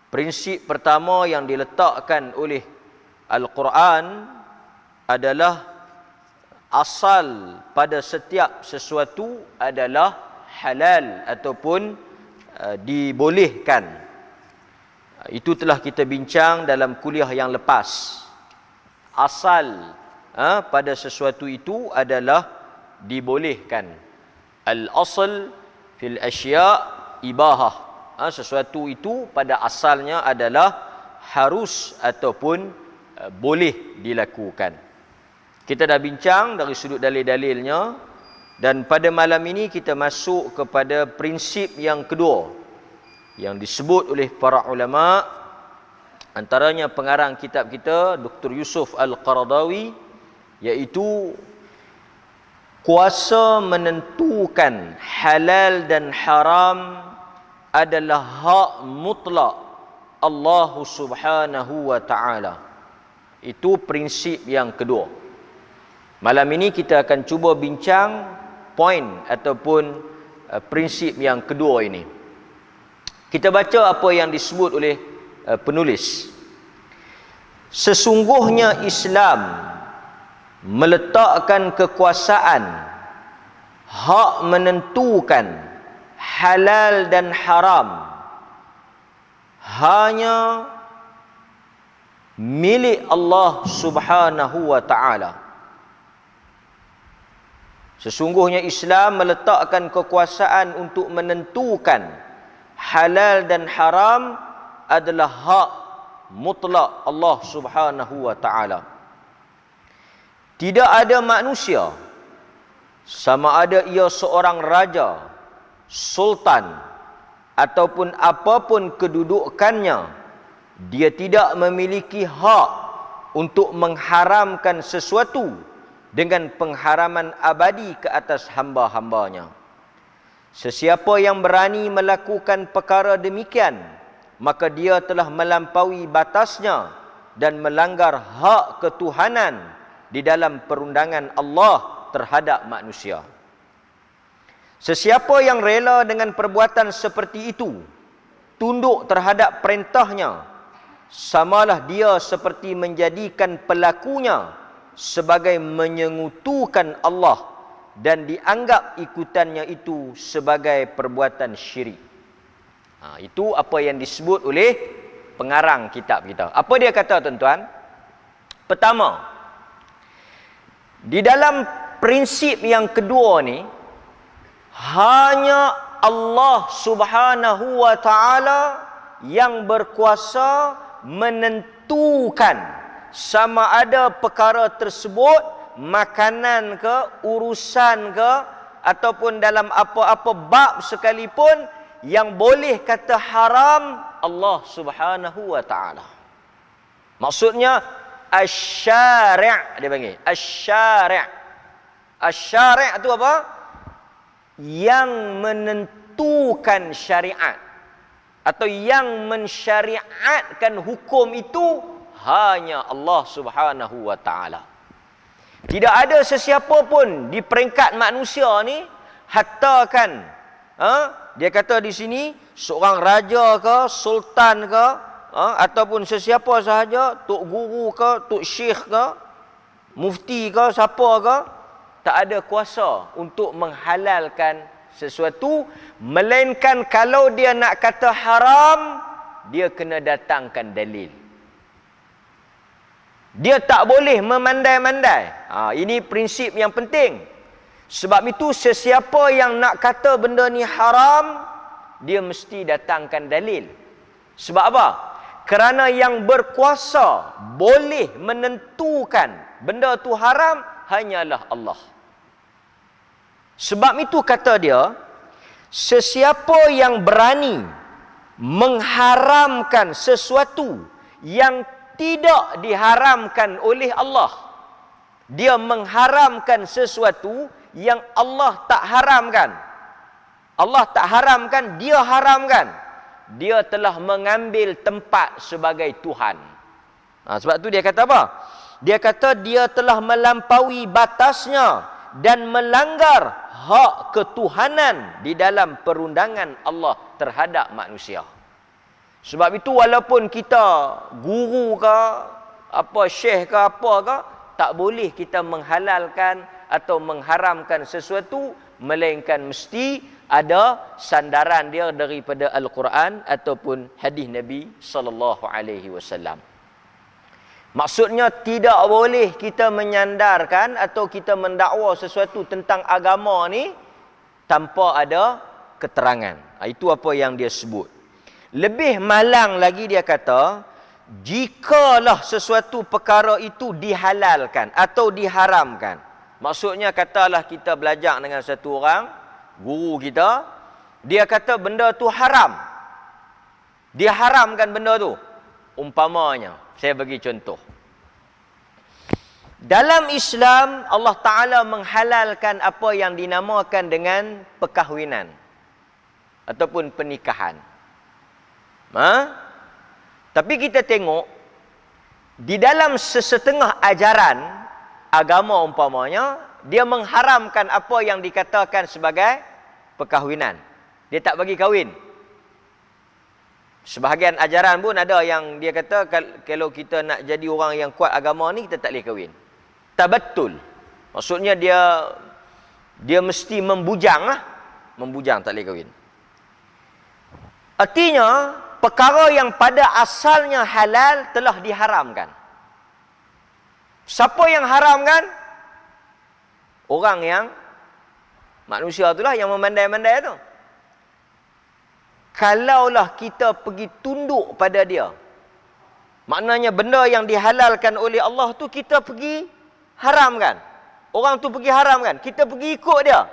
Prinsip pertama yang diletakkan oleh Al-Quran adalah asal pada setiap sesuatu adalah halal ataupun dibolehkan. Itu telah kita bincang dalam kuliah yang lepas. Asal pada sesuatu itu adalah dibolehkan. Al-asl fil asya' ibahah. Sesuatu itu pada asalnya adalah harus ataupun boleh dilakukan. Kita dah bincang dari sudut dalil-dalilnya, dan pada malam ini kita masuk kepada prinsip yang kedua yang disebut oleh para ulama, antaranya pengarang kitab kita Dr. Yusuf Al-Qaradawi, iaitu kuasa menentukan halal dan haram adalah hak mutlak Allah Subhanahu wa ta'ala. Itu prinsip yang kedua. Malam ini kita akan cuba bincang poin ataupun prinsip yang kedua ini. Kita baca apa yang disebut oleh penulis. Sesungguhnya Islam meletakkan kekuasaan hak menentukan halal dan haram hanya milik Allah Subhanahu wa ta'ala. Sesungguhnya Islam meletakkan kekuasaan untuk menentukan halal dan haram adalah hak mutlak Allah Subhanahu wa ta'ala. Tidak ada manusia, sama ada ia seorang raja, sultan, ataupun apapun kedudukannya, dia tidak memiliki hak untuk mengharamkan sesuatu dengan pengharaman abadi ke atas hamba-hambanya. Sesiapa yang berani melakukan perkara demikian, maka dia telah melampaui batasnya dan melanggar hak ketuhanan di dalam perundangan Allah terhadap manusia. Sesiapa yang rela dengan perbuatan seperti itu, tunduk terhadap perintahnya, samalah dia seperti menjadikan pelakunya sebagai menyengutukan Allah dan dianggap ikutannya itu sebagai perbuatan syirik. Itu apa yang disebut oleh pengarang kitab kita. Apa dia kata, tuan-tuan? Pertama, di dalam prinsip yang kedua ni, hanya Allah Subhanahu wa ta'ala yang berkuasa menentukan sama ada perkara tersebut makanan ke, urusan ke, ataupun dalam apa-apa bab sekalipun, yang boleh kata haram Allah Subhanahu wa ta'ala. Maksudnya asy-syari', dia panggil asy-syari'. Asy-syari' itu apa? Yang menentukan syariat atau yang mensyariatkan hukum itu hanya Allah Subhanahu wa ta'ala. Tidak ada sesiapa pun di peringkat manusia ni, hatta kan dia kata di sini seorang raja ke, sultan ke, ataupun sesiapa sahaja, tok guru ke, tok syekh ke, mufti ke, siapa ke, tak ada kuasa untuk menghalalkan sesuatu, melainkan kalau dia nak kata haram, dia kena datangkan dalil. Dia tak boleh memandai-mandai. Ini prinsip yang penting. Sebab itu sesiapa yang nak kata benda ni haram, dia mesti datangkan dalil. Sebab apa? Kerana yang berkuasa boleh menentukan benda tu haram hanyalah Allah. Sebab itu kata dia, sesiapa yang berani mengharamkan sesuatu yang tidak diharamkan oleh Allah, dia mengharamkan sesuatu yang Allah tak haramkan. Allah tak haramkan, dia haramkan. Dia telah mengambil tempat sebagai Tuhan. Sebab tu dia kata apa? Dia kata dia telah melampaui batasnya dan melanggar hak ketuhanan di dalam perundangan Allah terhadap manusia. Sebab itu walaupun kita guru ke, apa syekh ke apa ke, tak boleh kita menghalalkan atau mengharamkan sesuatu, melainkan mesti ada sandaran dia daripada Al-Quran ataupun hadis Nabi sallallahu alaihi wasallam. Maksudnya tidak boleh kita menyandarkan atau kita mendakwa sesuatu tentang agama ni tanpa ada keterangan. Itu apa yang dia sebut. Lebih malang lagi dia kata, jikalau sesuatu perkara itu dihalalkan atau diharamkan. Maksudnya katalah kita belajar dengan satu orang, guru kita, dia kata benda tu haram. Dia haramkan benda tu. Umpamanya, saya bagi contoh. Dalam Islam, Allah Ta'ala menghalalkan apa yang dinamakan dengan perkahwinan ataupun pernikahan. Tapi kita tengok, di dalam sesetengah ajaran agama umpamanya, dia mengharamkan apa yang dikatakan sebagai perkahwinan. Dia tak bagi kahwin. Sebahagian ajaran pun ada yang dia kata kalau kita nak jadi orang yang kuat agama ni, kita tak boleh kahwin. Tabattul. Maksudnya dia mesti membujang lah. Membujang, tak boleh kahwin. Artinya, perkara yang pada asalnya halal telah diharamkan. Siapa yang haramkan? Orang yang manusia itulah yang memandai-mandai tu. Kalaulah kita pergi tunduk pada dia, maknanya benda yang dihalalkan oleh Allah tu kita pergi haramkan. Orang tu pergi haramkan, kita pergi ikut dia.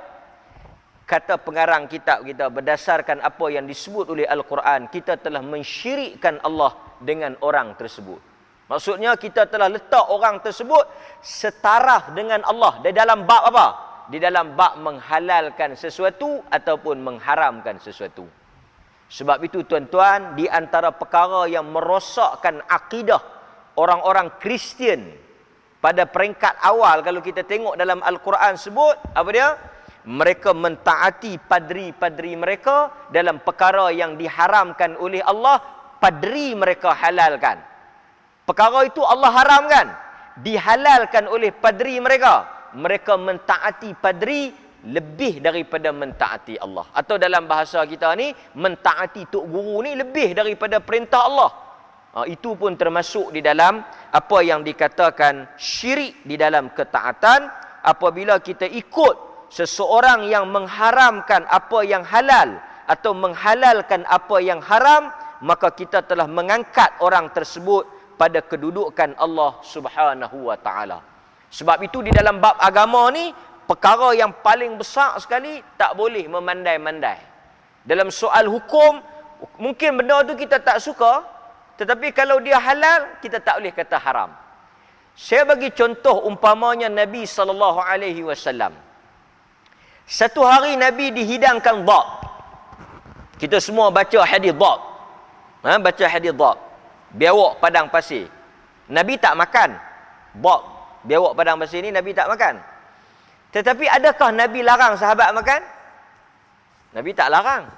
Kata pengarang kitab kita, berdasarkan apa yang disebut oleh Al-Quran, kita telah mensyirikkan Allah dengan orang tersebut. Maksudnya kita telah letak orang tersebut setaraf dengan Allah. Di dalam bab apa? Di dalam bab menghalalkan sesuatu ataupun mengharamkan sesuatu. Sebab itu tuan-tuan, di antara perkara yang merosakkan akidah orang-orang Kristian pada peringkat awal, kalau kita tengok dalam Al-Quran sebut, apa dia? Mereka mentaati padri-padri mereka dalam perkara yang diharamkan oleh Allah, padri mereka halalkan. Perkara itu Allah haramkan, dihalalkan oleh padri mereka. Mereka mentaati padri lebih daripada mentaati Allah. Atau dalam bahasa kita ni, mentaati tok guru ni lebih daripada perintah Allah. Itu pun termasuk di dalam apa yang dikatakan syirik di dalam ketaatan. Apabila kita ikut seseorang yang mengharamkan apa yang halal atau menghalalkan apa yang haram, maka kita telah mengangkat orang tersebut pada kedudukan Allah Subhanahu wa taala. Sebab itu di dalam bab agama ni, perkara yang paling besar sekali, tak boleh memandai-mandai. Dalam soal hukum, mungkin benda tu kita tak suka, tetapi kalau dia halal, kita tak boleh kata haram. Saya bagi contoh umpamanya Nabi SAW. Satu hari Nabi dihidangkan dhab. Kita semua baca hadis dhab. Baca hadis dhab. Biawak padang pasir. Nabi tak makan dhab. Biawak padang pasir ni Nabi tak makan. Tetapi adakah Nabi larang sahabat makan? Nabi tak larang.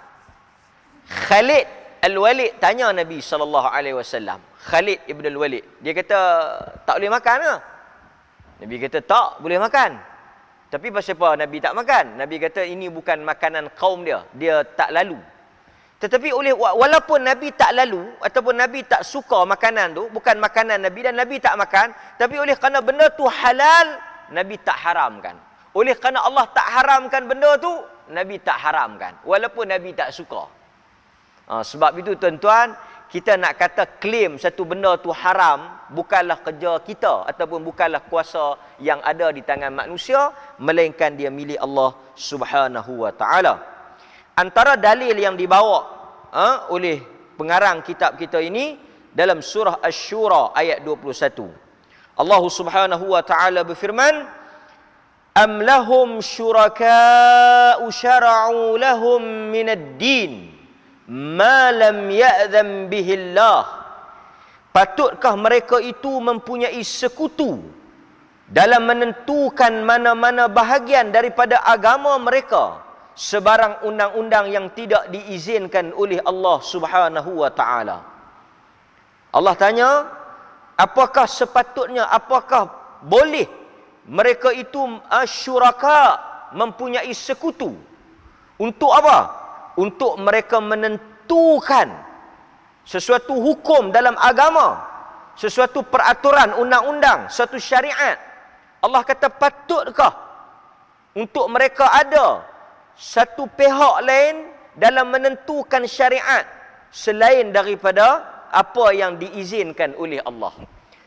Khalid Al-Walid tanya Nabi SAW. Khalid ibn Al-Walid. Dia kata, tak boleh makan ke? Nabi kata, tak boleh makan. Tapi pasal apa Nabi tak makan? Nabi kata ini bukan makanan kaum dia. Dia tak lalu. Tetapi walaupun Nabi tak lalu ataupun Nabi tak suka makanan tu, bukan makanan Nabi dan Nabi tak makan, tapi oleh kerana benda tu halal, Nabi tak haramkan. Oleh kerana Allah tak haramkan benda tu, Nabi tak haramkan. Walaupun Nabi tak suka. Sebab itu tuan-tuan, kita nak kata klaim satu benda tu haram, bukanlah kerja kita ataupun bukanlah kuasa yang ada di tangan manusia, melainkan dia milik Allah Subhanahu wa taala. Antara dalil yang dibawa oleh pengarang kitab kita ini dalam surah Asy-Syura ayat 21. Allah Subhanahu wa taala berfirman, "Am lahum syuraka'u syara'u lahum minad din ma lam ya'zam bihillah." Patutkah mereka itu mempunyai sekutu dalam menentukan mana-mana bahagian daripada agama mereka sebarang undang-undang yang tidak diizinkan oleh Allah Subhanahu wa taala. Allah tanya, apakah sepatutnya, apakah boleh mereka itu syuraka, mempunyai sekutu? Untuk apa? Untuk mereka menentukan sesuatu hukum dalam agama, sesuatu peraturan undang-undang, suatu syariat. Allah kata, patutkah untuk mereka ada satu pihak lain dalam menentukan syariat selain daripada apa yang diizinkan oleh Allah?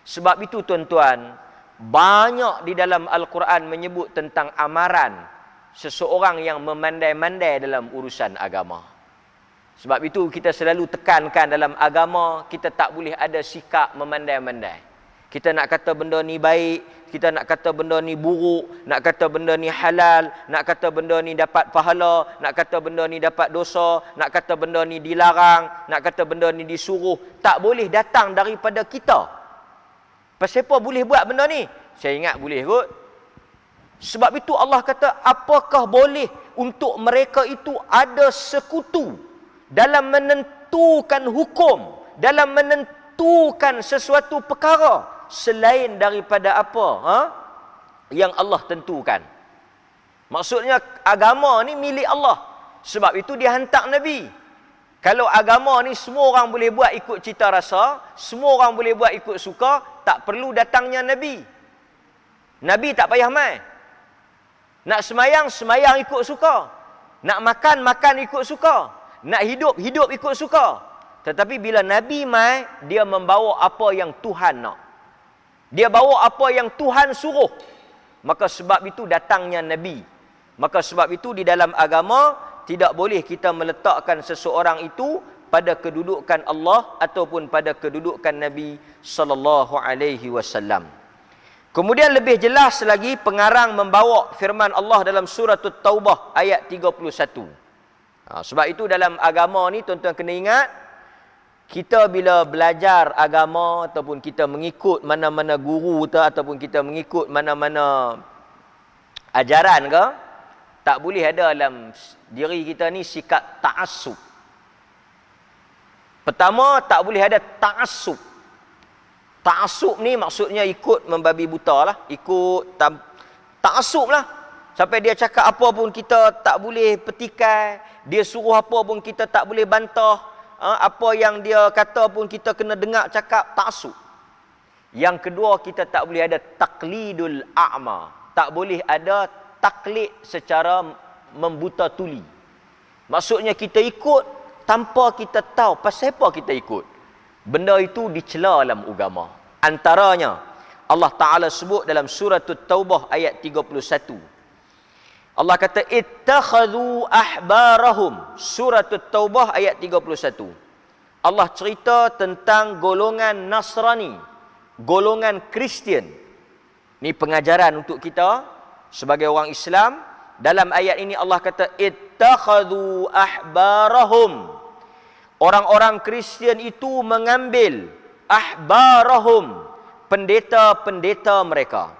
Sebab itu tuan-tuan, banyak di dalam Al-Quran menyebut tentang amaran seseorang yang memandai-mandai dalam urusan agama. Sebab itu kita selalu tekankan dalam agama, kita tak boleh ada sikap memandai-mandai. Kita nak kata benda ni baik, kita nak kata benda ni buruk, nak kata benda ni halal, nak kata benda ni dapat pahala, nak kata benda ni dapat dosa, nak kata benda ni dilarang, nak kata benda ni disuruh. Tak boleh datang daripada kita. Pasal apa boleh buat benda ni? Saya ingat boleh kot. Sebab itu Allah kata, apakah boleh untuk mereka itu ada sekutu dalam menentukan hukum, dalam menentukan sesuatu perkara selain daripada apa yang Allah tentukan. Maksudnya agama ni milik Allah. Sebab itu dia hantar Nabi. Kalau agama ni semua orang boleh buat ikut cita rasa, semua orang boleh buat ikut suka, tak perlu datangnya Nabi. Nabi tak payah mai. Nak semayang, semayang ikut suka. Nak makan, makan ikut suka. Nak hidup, hidup ikut suka. Tetapi bila Nabi mai, dia membawa apa yang Tuhan nak. Dia bawa apa yang Tuhan suruh. Maka sebab itu datangnya Nabi. Maka sebab itu di dalam agama, tidak boleh kita meletakkan seseorang itu pada kedudukan Allah ataupun pada kedudukan Nabi sallallahu alaihi wasallam. Kemudian lebih jelas lagi pengarang membawa firman Allah dalam surah At-Taubah ayat 31. Sebab itu dalam agama ni tuan-tuan kena ingat, kita bila belajar agama ataupun kita mengikut mana-mana guru ataupun kita mengikut mana-mana ajaran ke, tak boleh ada dalam diri kita ni sikap ta'assub. Pertama, tak boleh ada ta'assub. Ta'assub ni maksudnya ikut membabi buta lah. Ikut ta'assub lah. Sampai dia cakap apa pun kita tak boleh petikai. Dia suruh apa pun kita tak boleh bantah. Apa yang dia kata pun kita kena dengar cakap, ta'assub. Yang kedua, kita tak boleh ada taqlidul a'ma. Tak boleh ada taklid secara membuta tuli. Maksudnya kita ikut tanpa kita tahu pasal apa kita ikut. Benda itu dicela dalam agama. Antaranya Allah Ta'ala sebut dalam surah At-Taubah ayat 31. Allah kata, ittakhadhu ahbarahum. Surah At-Taubah ayat 31. Allah cerita tentang golongan Nasrani, golongan Kristian. Ini pengajaran untuk kita sebagai orang Islam. Dalam ayat ini Allah kata, ittakhadhu ahbarahum. Orang-orang Kristian itu mengambil ahbarahum, pendeta-pendeta mereka.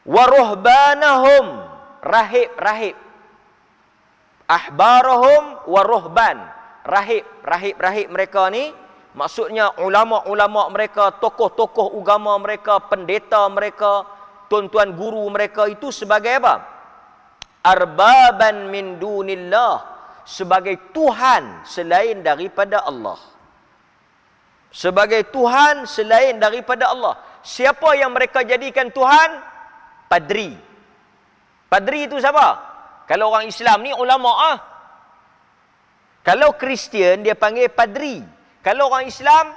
Wa ruhbanahum, rahib-rahib. Ahbarahum wa ruhban, rahib-rahib mereka ni maksudnya ulama-ulama mereka, tokoh-tokoh agama mereka, pendeta mereka, tuan-tuan guru mereka itu sebagai apa? Arbaban min dunillah, sebagai Tuhan selain daripada Allah. Sebagai Tuhan selain daripada Allah. Siapa yang mereka jadikan Tuhan? Padri. Padri itu siapa? Kalau orang Islam ni ulama . Kalau Kristian dia panggil padri. Kalau orang Islam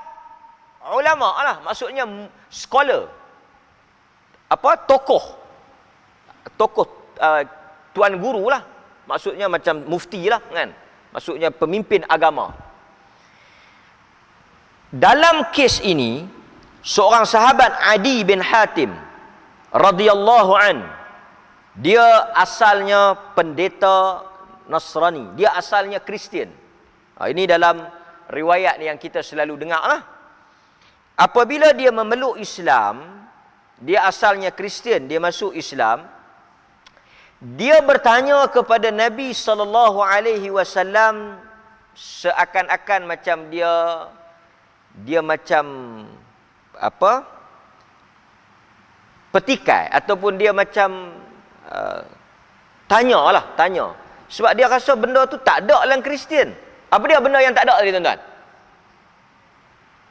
ulama lah, maksudnya scholar. Apa? Tokoh. Tokoh tuan guru lah. Maksudnya macam mufti lah kan. Maksudnya pemimpin agama. Dalam kes ini, seorang sahabat Adi bin Hatim radhiyallahu an, dia asalnya pendeta Nasrani. Dia asalnya Kristian. Ini dalam riwayat yang kita selalu dengar lah. Apabila dia memeluk Islam, dia asalnya Kristian, dia masuk Islam, Dia bertanya kepada Nabi SAW seakan-akan macam dia macam apa? Petikai ataupun dia macam tanya. Sebab dia rasa benda tu tak ada dalam Kristian. Apa dia benda yang tak ada tadi tuan-tuan?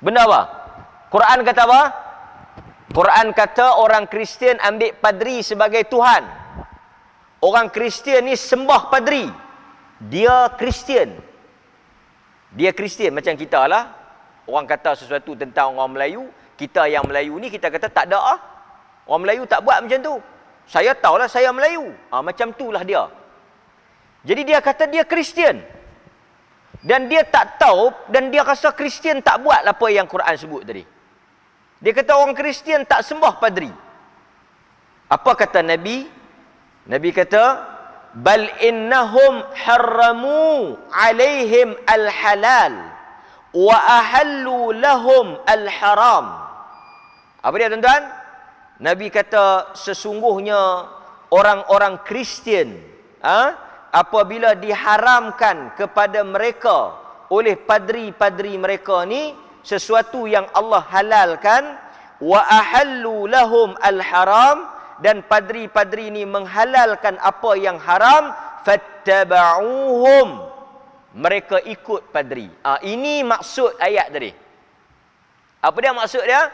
Benda apa? Quran kata apa? Quran kata orang Kristian ambil padri sebagai Tuhan. Orang Kristian ni sembah padri. Dia Kristian. Dia Kristian macam kita lah. Orang kata sesuatu tentang orang Melayu, kita yang Melayu ni kita kata tak ada ah. Orang Melayu tak buat macam tu. Saya tahulah saya Melayu. Macam itulah dia. Jadi dia kata dia Kristian. Dan dia tak tahu dan dia rasa Kristian tak buat apa yang Quran sebut tadi. Dia kata orang Kristian tak sembah padri. Apa kata Nabi? Nabi kata, bal innahum harramu alaihim al-halal wa ahallu lahum al-haram. Apa dia tuan-tuan? Nabi kata sesungguhnya orang-orang Kristian apabila diharamkan kepada mereka oleh padri-padri mereka ni sesuatu yang Allah halalkan, wa ahallu lahum al-haram, dan padri-padri ni menghalalkan apa yang haram, fattaba'uhum, mereka ikut padri. Ini maksud ayat tadi. Apa dia maksud dia?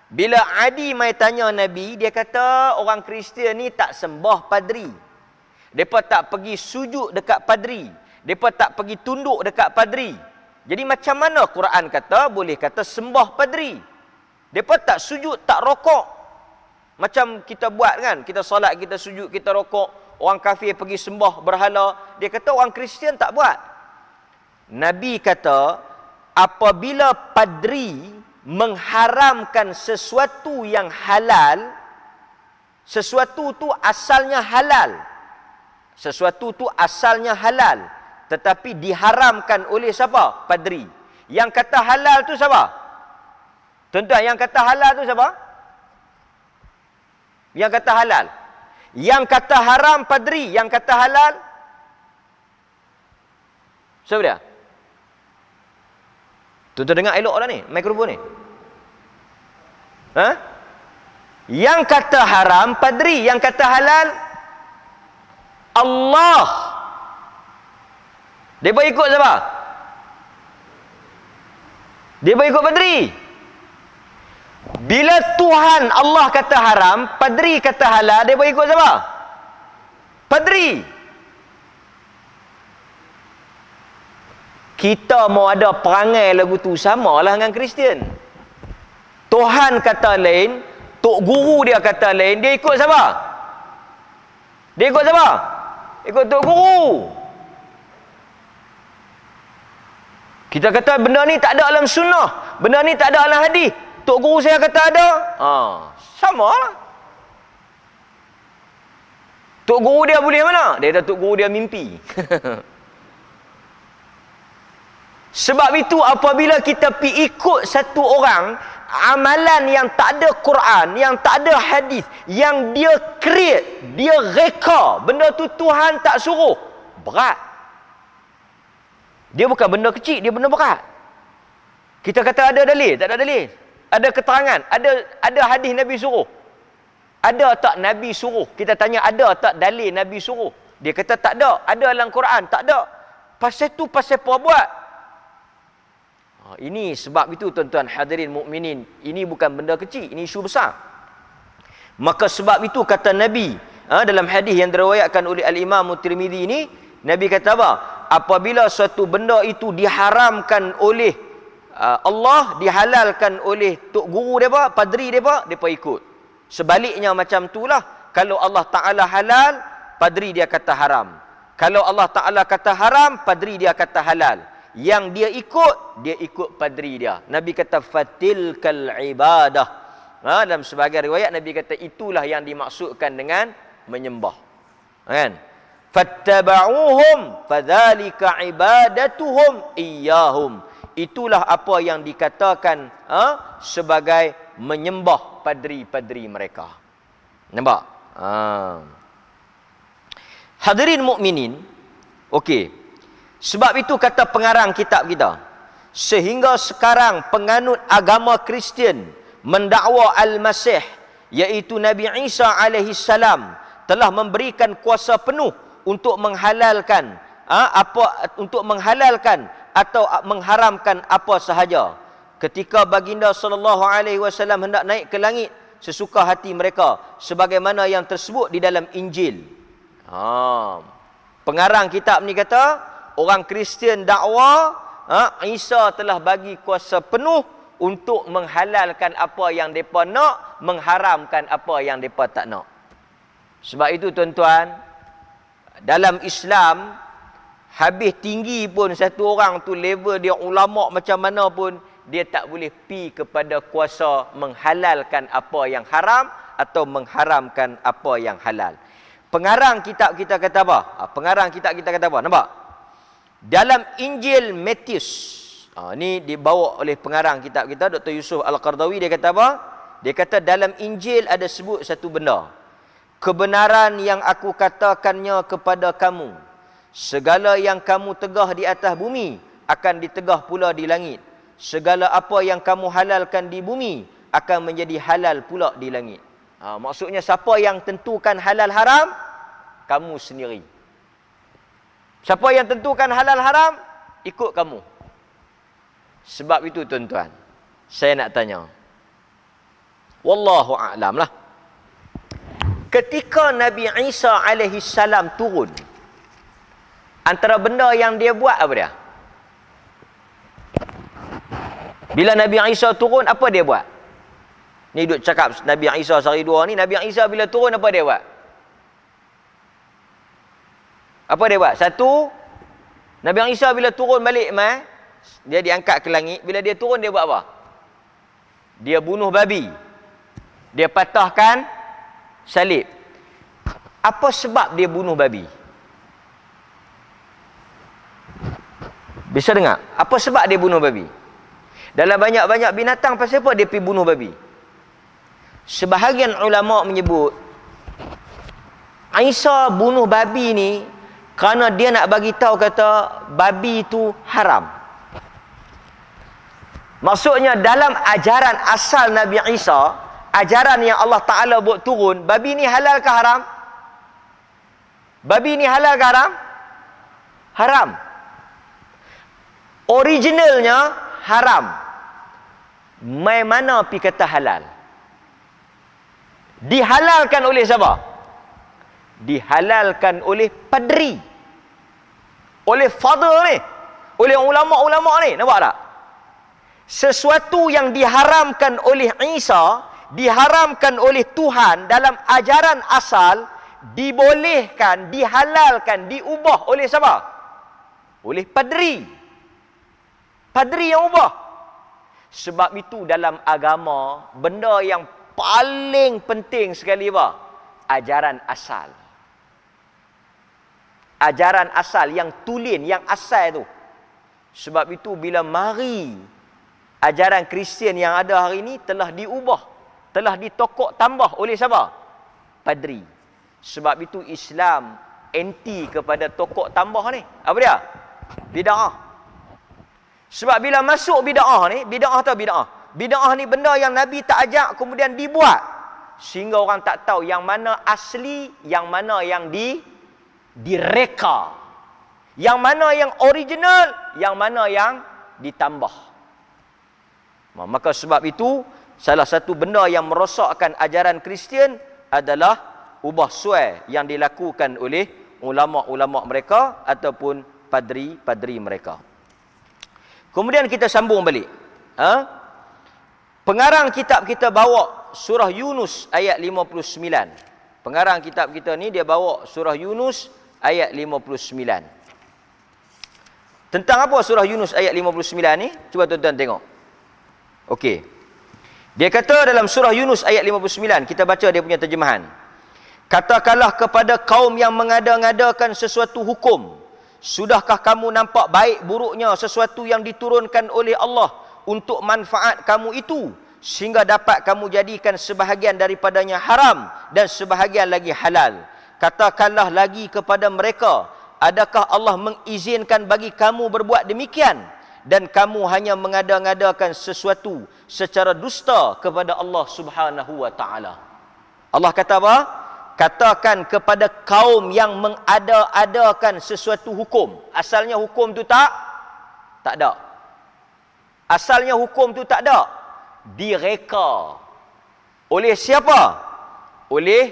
Bila Adi mai tanya Nabi, dia kata orang Kristian ni tak sembah padri. Depa tak pergi sujud dekat padri. Depa tak pergi tunduk dekat padri. Jadi macam mana Quran kata boleh kata sembah padri? Depa tak sujud, tak rokok. Macam kita buat kan, kita solat, kita sujud, kita rokok. Orang kafir pergi sembah berhala. Dia kata orang Kristian tak buat. Nabi kata apabila padri mengharamkan sesuatu yang halal, sesuatu tu asalnya halal. Sesuatu tu asalnya halal, tetapi diharamkan oleh siapa? Padri. Yang kata halal tu siapa? Tuan-tuan, yang kata halal tu siapa? Yang kata halal. Yang kata haram padri, yang kata halal siapa dia? Tuan-tuan dengar elok lah ni, mikrofon ni. Yang kata haram padri, yang kata halal Allah. Depa ikut siapa? Depa ikut padri. Bila Tuhan Allah kata haram, padri kata halal, depa ikut siapa? Padri. Kita mau ada perangai lagu tu samalah dengan Kristian. Tuhan kata lain, tok guru dia kata lain, dia ikut siapa? Dia ikut siapa? Ikut tok guru. Kita kata benda ni tak ada dalam sunnah, benda ni tak ada dalam hadis. Tok guru saya kata ada. Samalah. Tok guru dia boleh mana? Dia kata tok guru dia mimpi. Sebab itu apabila kita pi ikut satu orang, amalan yang tak ada Quran, yang tak ada hadis, yang dia create, dia reka, benda tu Tuhan tak suruh, berat. Dia bukan benda kecil, dia benda berat. Kita kata ada dalil, tak ada dalil. Ada keterangan, ada hadis Nabi suruh. Ada tak Nabi suruh? Kita tanya ada tak dalil Nabi suruh? Dia kata tak ada. Ada dalam Quran, tak ada. Pasal tu pasal apa buat? Ini sebab itu tuan-tuan hadirin mukminin, ini bukan benda kecil, ini isu besar. Maka sebab itu kata Nabi dalam hadis yang diriwayatkan oleh Al-Imam Tirmizi ini, Nabi kata apa? Apabila suatu benda itu diharamkan oleh Allah, dihalalkan oleh tok guru depa, padri depa ikut. Sebaliknya macam itulah, kalau Allah Taala halal, padri dia kata haram. Kalau Allah Taala kata haram, padri dia kata halal. Yang dia ikut padri dia. Nabi kata fatilkal ibadah. Dalam sebahagian riwayat Nabi kata itulah yang dimaksudkan dengan menyembah. Kan? Fattaba'uhum fadzalika ibadatuhum iyyahum. Itulah apa yang dikatakan sebagai menyembah padri-padri mereka. Nampak? Hadirin mukminin, okey. Sebab itu kata pengarang kitab kita, sehingga sekarang penganut agama Kristian mendakwa Al-Masih, iaitu Nabi Isa alaihi salam, telah memberikan kuasa penuh untuk menghalalkan atau mengharamkan apa sahaja. Ketika baginda sallallahu alaihi wasallam hendak naik ke langit sesuka hati mereka, sebagaimana yang tersebut di dalam Injil. Pengarang kitab ni kata, orang Kristian dakwa Isa telah bagi kuasa penuh untuk menghalalkan apa yang mereka nak, mengharamkan apa yang mereka tak nak. Sebab itu tuan-tuan, dalam Islam, habis tinggi pun satu orang tu, level dia ulama macam mana pun, dia tak boleh pi kepada kuasa menghalalkan apa yang haram atau mengharamkan apa yang halal. Pengarang kitab kita kata apa? Pengarang kitab kita kata apa? Nampak? Dalam Injil Matius, ni dibawa oleh pengarang kitab kita, Dr. Yusuf Al-Qardawi, dia kata apa? Dia kata dalam Injil ada sebut satu benda. Kebenaran yang aku katakannya kepada kamu, segala yang kamu tegah di atas bumi akan ditegah pula di langit. Segala apa yang kamu halalkan di bumi akan menjadi halal pula di langit. Maksudnya siapa yang tentukan halal haram? Kamu sendiri. Siapa yang tentukan halal haram? Ikut kamu. Sebab itu tuan-tuan, saya nak tanya, wallahu a'lam lah, ketika Nabi Isa alaihi salam turun, antara benda yang dia buat apa dia? Bila Nabi Isa turun, apa dia buat? Ni duk cakap Nabi Isa sehari dua ni, Nabi Isa bila turun apa dia buat? Apa dia buat? Satu, Nabi Isa bila turun balik dia diangkat ke langit. Bila dia turun, dia buat apa? Dia bunuh babi. Dia patahkan salib. Apa sebab dia bunuh babi? Bisa dengar? Apa sebab dia bunuh babi? Dalam banyak-banyak binatang, pasal apa dia pergi bunuh babi? Sebahagian ulama menyebut Isa bunuh babi ni kerana dia nak bagi tahu kata babi itu haram. Maksudnya dalam ajaran asal Nabi Isa, ajaran yang Allah Ta'ala buat turun, babi ni halal ke haram? Babi ni halal ke haram? Haram. Originalnya haram. Mai mana pi kata halal? Dihalalkan oleh siapa? Dihalalkan oleh padri, oleh father ni, oleh ulama-ulama ni. Nampak tak? Sesuatu yang diharamkan oleh Isa, diharamkan oleh Tuhan dalam ajaran asal, dibolehkan, dihalalkan, diubah oleh siapa? Oleh padri. Padri yang ubah. Sebab itu dalam agama, benda yang paling penting sekali apa? Ajaran asal. Ajaran asal yang tulen, yang asal tu. Sebab itu bila mari ajaran Kristian yang ada hari ini telah diubah, telah ditokok tambah oleh siapa? Padri. Sebab itu Islam anti kepada tokok tambah ni. Apa dia? Bid'ah. Sebab bila masuk bid'ah ni, bid'ah atau bid'ah? Bid'ah ni benda yang Nabi tak ajak kemudian dibuat. Sehingga orang tak tahu yang mana asli, yang mana yang direka. Yang mana yang original, yang mana yang ditambah. Maka sebab itu, salah satu benda yang merosakkan ajaran Kristian adalah ubah suai yang dilakukan oleh ulama-ulama mereka ataupun padri-padri mereka. Kemudian kita sambung balik. Pengarang kitab kita bawa surah Yunus ayat 59. Pengarang kitab kita ni dia bawa surah Yunus ayat 59. Tentang apa surah Yunus ayat 59 ni? Cuba tuan-tuan tengok. Okey. Dia kata dalam surah Yunus ayat 59, kita baca dia punya terjemahan. Katakanlah kepada kaum yang mengada-ngadakan sesuatu hukum, sudahkah kamu nampak baik buruknya sesuatu yang diturunkan oleh Allah untuk manfaat kamu itu, sehingga dapat kamu jadikan sebahagian daripadanya haram dan sebahagian lagi halal. katakanlah lagi kepada mereka, adakah Allah mengizinkan bagi kamu berbuat demikian dan kamu hanya mengada-ngadakan sesuatu secara dusta kepada Allah Subhanahu wa taala? Allah kata apa? Katakan kepada kaum yang mengada-adakan sesuatu hukum. Asalnya hukum tu tak ada. Asalnya hukum tu tak ada. Direka. Oleh siapa? Oleh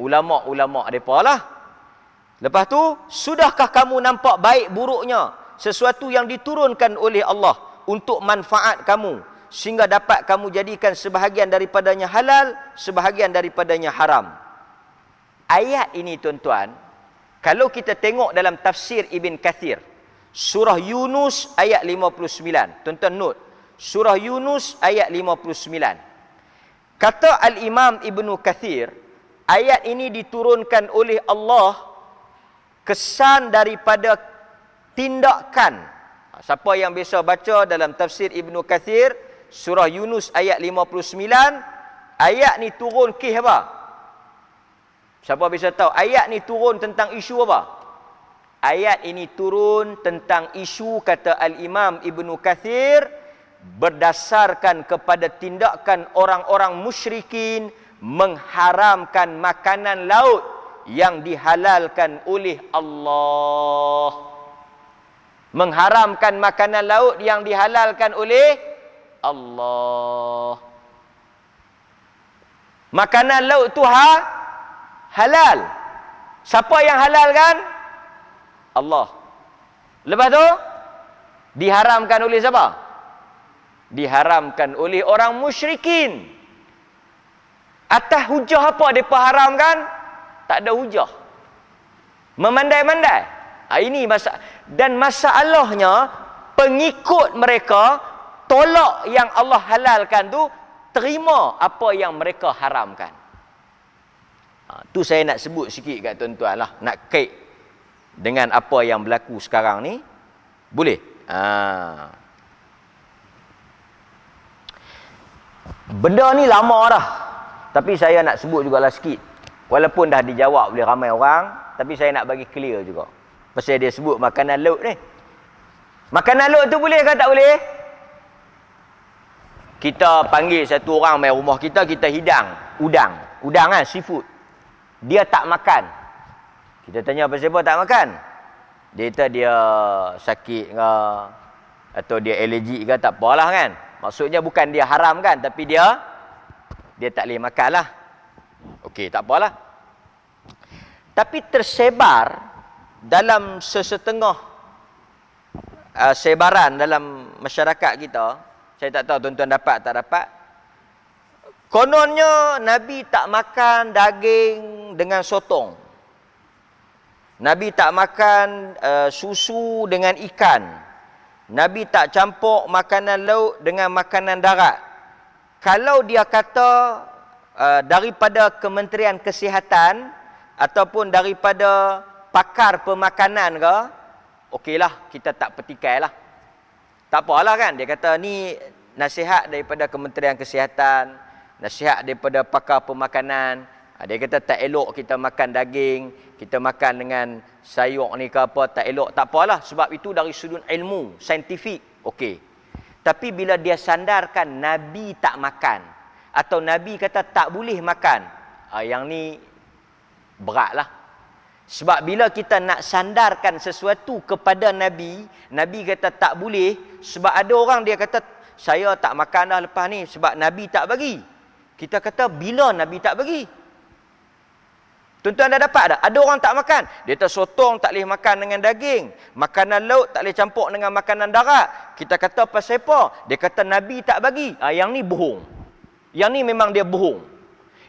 ulama-ulama mereka lah. Lepas tu, sudahkah kamu nampak baik buruknya sesuatu yang diturunkan oleh Allah untuk manfaat kamu, sehingga dapat kamu jadikan sebahagian daripadanya halal, sebahagian daripadanya haram. Ayat ini tuan-tuan, kalau kita tengok dalam tafsir Ibn Kathir, surah Yunus ayat 59. Tuan-tuan note, surah Yunus ayat 59. Kata Al-Imam Ibn Kathir, ayat ini diturunkan oleh Allah kesan daripada tindakan. Siapa yang biasa baca dalam tafsir Ibn Kathir, surah Yunus ayat 59, ayat ni turun kisah apa? Siapa bisa tahu? Ayat ni turun tentang isu apa? Ayat ini turun tentang isu, kata Al-Imam Ibn Kathir, berdasarkan kepada tindakan orang-orang musyrikin mengharamkan makanan laut yang dihalalkan oleh Allah. Mengharamkan makanan laut yang dihalalkan oleh Allah. Makanan laut tu halal. Siapa yang halalkan? Allah. Lepas tu diharamkan oleh siapa? Diharamkan oleh orang musyrikin. Atas hujah apa mereka haramkan? Tak ada hujah. Memandai-mandai. Ini dan masalahnya, pengikut mereka tolak yang Allah halalkan tu, terima apa yang mereka haramkan. Tu saya nak sebut sikit kat tuan-tuan lah, nak kait dengan apa yang berlaku sekarang ni. Boleh? Benda ni lama dah, tapi saya nak sebut jugalah sikit. Walaupun dah dijawab oleh ramai orang, tapi saya nak bagi clear juga. Pasal dia sebut makanan laut ni. Makanan laut tu boleh ke tak boleh? Kita panggil satu orang main rumah kita, kita hidang udang. Udang kan, seafood. Dia tak makan. Kita tanya pasal apa tak makan? Dia kata dia sakit ke, atau dia alergik ke, tak apalah kan. Maksudnya bukan dia haram kan, tapi dia tak boleh makan lah. Okey, tak apalah. Tapi tersebar dalam sesetengah sebaran dalam masyarakat kita, saya tak tahu tuan-tuan dapat tak dapat, kononnya Nabi tak makan daging dengan sotong. Nabi tak makan susu dengan ikan. Nabi tak campur makanan laut dengan makanan darat. Kalau dia kata daripada Kementerian Kesihatan ataupun daripada pakar pemakanan ke, okeylah, kita tak petikai lah. Tak apalah kan. Dia kata ni nasihat daripada Kementerian Kesihatan, nasihat daripada pakar pemakanan. Dia kata tak elok kita makan daging, kita makan dengan sayur ni ke apa, tak elok. Tak apalah, sebab itu dari sudut ilmu, saintifik, okey. Tapi bila dia sandarkan Nabi tak makan, atau Nabi kata tak boleh makan, yang ni beratlah. Sebab bila kita nak sandarkan sesuatu kepada Nabi, Nabi kata tak boleh, sebab ada orang dia kata saya tak makan dah lepas ni sebab Nabi tak bagi. Kita kata bila Nabi tak bagi? Tuan-tuan dah dapat tak? Ada orang tak makan. Dia kata sotong tak boleh makan dengan daging. Makanan laut tak boleh campur dengan makanan darat. Kita kata pasal apa? Dia kata Nabi tak bagi. Yang ni bohong. Yang ni memang dia bohong.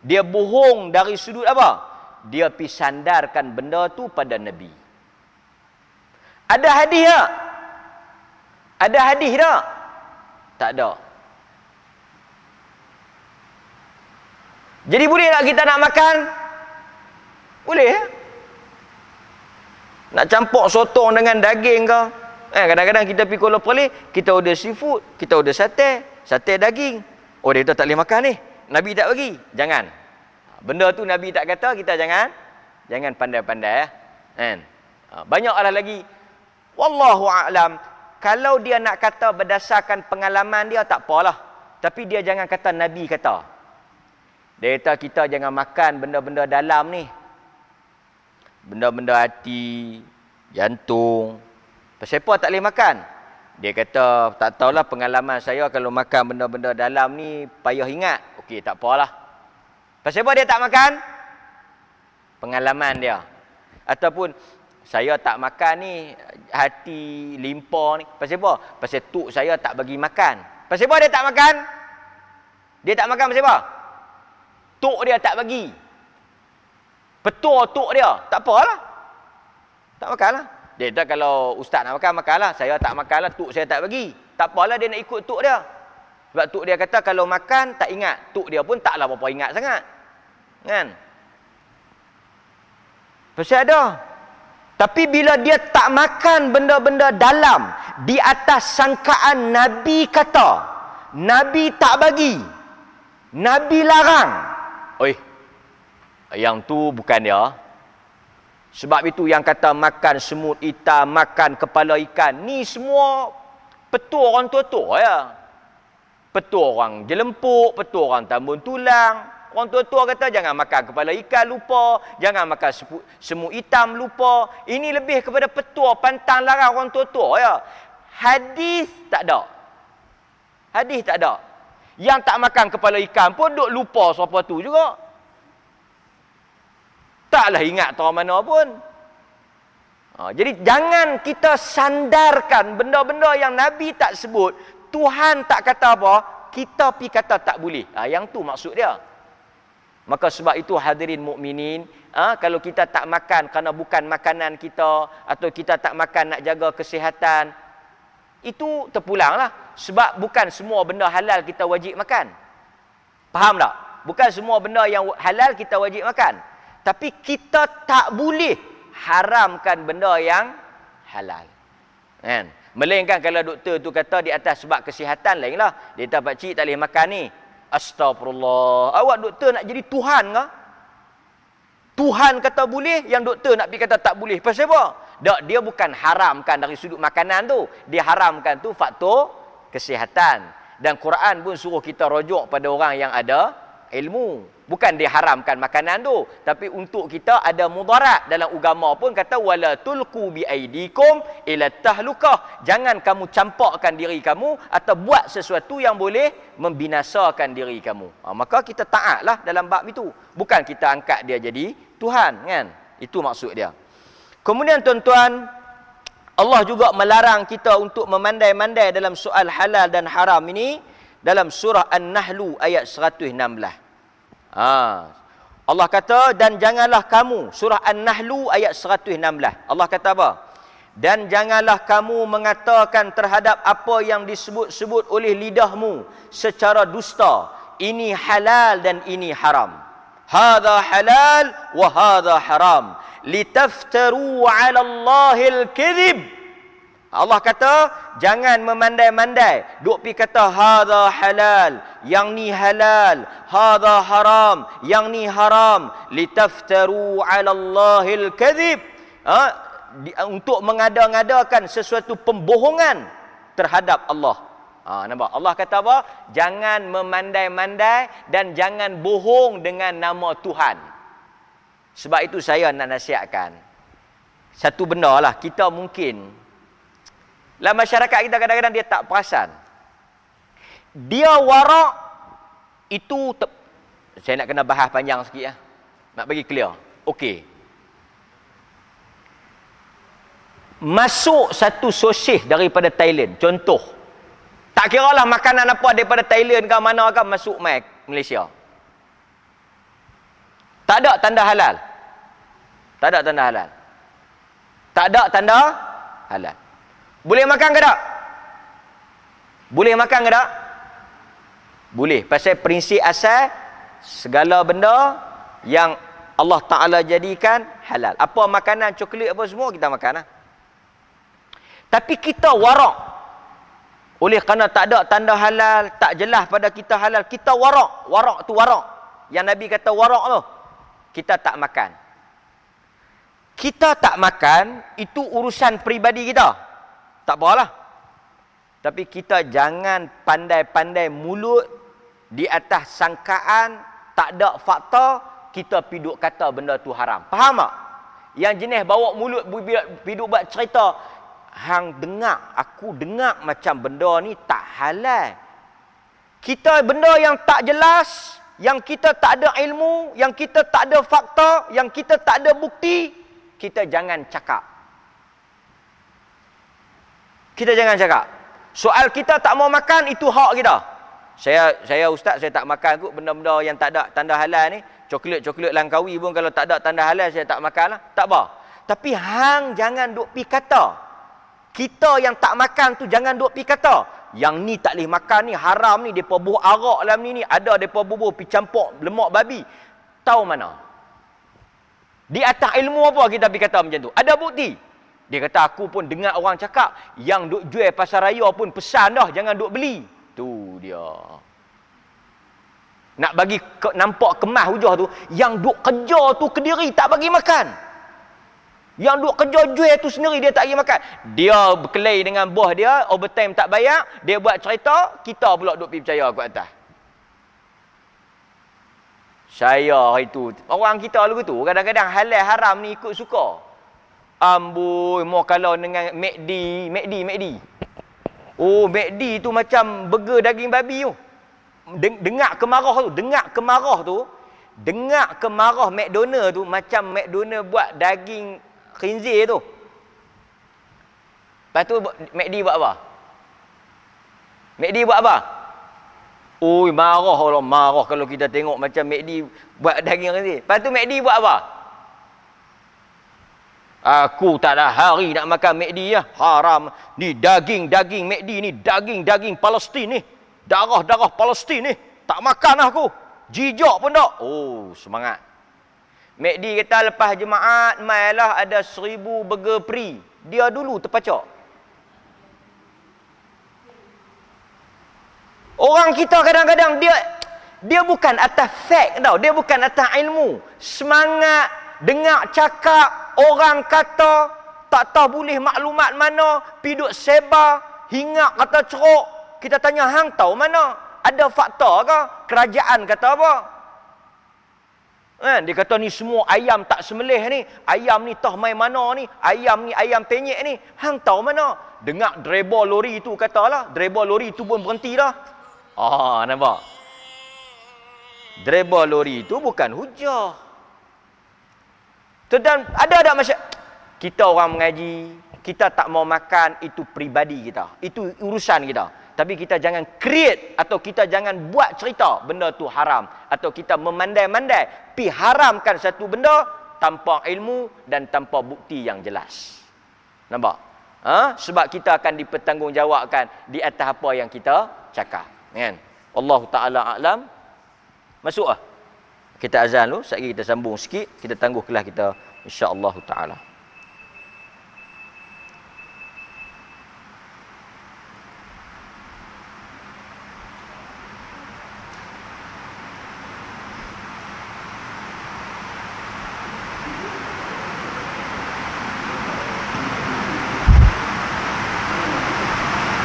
Dia bohong dari sudut apa? Dia pergi sandarkan benda tu pada Nabi. Ada hadis tak? Ada hadis tak? Tak ada. Jadi boleh tak kita nak makan? Boleh. Nak campur sotong dengan daging ke? Kadang-kadang kita pergi Kuala Perlis, kita order seafood, kita order sate daging. Oh, dia kata tak boleh makan ni. Nabi tak bagi. Jangan. Benda tu Nabi tak kata, kita jangan Jangan pandai-pandai kan. Banyaklah lagi. Wallahu a'lam. Kalau dia nak kata berdasarkan pengalaman dia, tak apalah. Tapi dia jangan kata Nabi kata. Dia kata kita jangan makan benda-benda dalam ni. Benda-benda hati, jantung. Pasal apa tak boleh makan? Dia kata, tak tahulah pengalaman saya kalau makan benda-benda dalam ni payah ingat. Okey, tak apalah. Pasal apa dia tak makan? Pengalaman dia. Ataupun saya tak makan ni hati limpa ni. Pasal apa? Pasal tuk saya tak bagi makan. Pasal apa dia tak makan? Dia tak makan pasal apa? Tuk dia tak bagi. Petua tuk dia. Tak apalah. Tak makanlah. Dia kata kalau ustaz nak makan, makanlah. Saya tak makanlah, tuk saya tak bagi. Tak apalah dia nak ikut tuk dia. Sebab tuk dia kata kalau makan tak ingat. Tuk dia pun taklah berapa ingat sangat. Kan? Pasal ada. Tapi bila dia tak makan benda-benda dalam di atas sangkaan Nabi kata, Nabi tak bagi, Nabi larang. Oi, yang tu bukan dia. Sebab itu yang kata makan semut hitam, makan kepala ikan, ni semua petua orang tua-tua ya. Petua orang jelempuk, petua orang tambun tulang. Orang tua-tua kata jangan makan kepala ikan, lupa. Jangan makan semut hitam, lupa. Ini lebih kepada petua, pantang larang orang tua-tua ya. Hadis tak ada. Hadis tak ada. Yang tak makan kepala ikan pun duk lupa siapa tu juga. Taklah ingat tahu mana pun. Jadi jangan kita sandarkan benda-benda yang Nabi tak sebut. Tuhan tak kata apa, kita pi kata tak boleh. Yang tu maksud dia. Maka sebab itu hadirin mukminin, kalau kita tak makan kerana bukan makanan kita, atau kita tak makan nak jaga kesihatan, itu terpulanglah. Sebab bukan semua benda halal kita wajib makan. Faham tak? Bukan semua benda yang halal kita wajib makan. Tapi kita tak boleh haramkan benda yang halal. Kan? Melainkan kalau doktor tu kata di atas sebab kesihatan lainlah. Dia kata pakcik tak boleh makan ni. Astagfirullah. Awak doktor nak jadi Tuhan ke? Tuhan kata boleh, yang doktor nak pergi kata tak boleh. Pasal apa? Dia bukan haramkan dari sudut makanan tu. Dia haramkan tu faktor kesihatan. Dan Quran pun suruh kita rujuk pada orang yang ada ilmu. Bukan dia haramkan makanan tu, tapi untuk kita ada mudarat. Dalam agama pun kata wala tulqu bi aidikum ila tahlukah. Jangan kamu campakkan diri kamu atau buat sesuatu yang boleh membinasakan diri kamu. Maka kita taatlah dalam bab itu. Bukan kita angkat dia jadi Tuhan, kan? Itu maksud dia. Kemudian tuan-tuan, Allah juga melarang kita untuk memandai-mandai dalam soal halal dan haram ini dalam surah An-Nahlu ayat 116. Allah kata, dan janganlah kamu, surah An-Nahlu ayat 116. Allah kata apa? Dan janganlah kamu mengatakan terhadap apa yang disebut-sebut oleh lidahmu secara dusta, ini halal dan ini haram. Hadza halal wa hadza haram. Litaftaru 'ala Allahil kadhib. Allah kata, jangan memandai-mandai. Duk pi kata hadza halal, yang ni halal, hadza haram, yang ni haram. Litaftaru 'ala Allahil kadhib. Untuk mengada-ngadakan sesuatu pembohongan terhadap Allah. Nampak? Allah kata apa? Jangan memandai-mandai dan jangan bohong dengan nama Tuhan. Sebab itu saya nak nasihatkan. Satu benda lah, kita mungkin dalam masyarakat kita kadang-kadang dia tak perasan. Dia warak itu saya nak kena bahas panjang sikit ya. Nak bagi clear. Okey. Masuk satu sosis daripada Thailand, contoh. Tak kiralah makanan apa daripada Thailand ke mana ke masuk mai Malaysia. Tak ada tanda halal. Tak ada tanda halal. Tak ada tanda halal. Boleh makan ke tak? Boleh makan ke tak? Boleh. Pasal prinsip asal, segala benda yang Allah Ta'ala jadikan halal. Apa makanan, coklat apa semua kita makan lah. Tapi kita warak. Oleh kerana tak ada tanda halal, tak jelas pada kita halal, kita warak. Warak tu warak. Yang Nabi kata warak tu, kita tak makan. Kita tak makan, itu urusan peribadi kita. Tak apalah. Tapi kita jangan pandai-pandai mulut di atas sangkaan, tak ada fakta, kita piduk kata benda tu haram. Faham tak? Yang jenis bawa mulut piduk buat cerita, hang dengar, aku dengar macam benda ni tak halal. Kita benda yang tak jelas, yang kita tak ada ilmu, yang kita tak ada fakta, yang kita tak ada bukti, kita jangan cakap. Kita jangan cakap. Soal kita tak mau makan, itu hak kita. Saya ustaz, saya tak makan kot benda-benda yang tak ada tanda halal ni. Coklat-coklat Langkawi pun kalau tak ada tanda halal, saya tak makan lah. Tak apa. Tapi hang jangan duk pi kata. Kita yang tak makan tu jangan duk pi kata. Yang ni tak boleh makan ni, haram ni, depa buh arak dalam ni, ada depa bubuh pi campur lemak babi. Tahu mana? Di atas ilmu apa kita pi kata macam tu? Ada bukti. Dia kata aku pun dengar orang cakap, yang duk jual pasar raya pun pesan dah jangan duk beli. Tu dia. Nak bagi nampak kemas hujah tu, yang duk kerja tu Kediri tak bagi makan. Yang duk kerja jual tu sendiri dia tak bagi makan. Dia berkelahi dengan bos dia, overtime tak bayar, dia buat cerita, kita pula duk pergi percaya kat atas. Saya itu, orang kita lagu tu kadang-kadang halal haram ni ikut suka. Amboi, mau kalau dengan McD. Oh, McD tu macam burger daging babi tu. Dengar kemarah McDonald tu macam McDonald buat daging khinzir tu. Lepas tu McD buat apa? Oi, marah kalau kita tengok macam McD buat daging khinzir. Lepas tu McD buat apa? Aku tak ada hari nak makan McD ya. Haram. Ni daging McD ni, daging Palestin ni. Darah Palestin ni. Tak makan aku. Jijak pun tak. Oh, semangat. McD kata lepas jemaat, mailah ada 1000 burger free. Dia dulu terpacak. Orang kita kadang-kadang dia bukan atas fact tau. Dia bukan atas ilmu. Semangat, dengar cakap, orang kata, tak tahu boleh maklumat mana, piduk sebar, hingap kata ceruk. Kita tanya, hang tahu mana? Ada fakta ke? Kerajaan kata apa? Dia kata ni semua ayam tak sembelih ni, ayam ni tah mai mana ni, ayam penyek ni. Hang tahu mana? Dengar driver lori tu katalah, driver lori tu pun berhenti dah. Nampak? Driver lori tu bukan hujah. Dan ada masyarakat, kita orang mengaji, kita tak mau makan, itu peribadi kita. Itu urusan kita. Tapi kita jangan create atau kita jangan buat cerita benda tu haram. Atau kita memandai-mandai pi haramkan satu benda tanpa ilmu dan tanpa bukti yang jelas. Nampak? Sebab kita akan dipertanggungjawabkan di atas apa yang kita cakap. Kan? Allah Ta'ala a'lam. Masuk lah. Kita azan dulu, sekejap kita sambung sikit, kita tangguh kelas kita insya-Allah taala.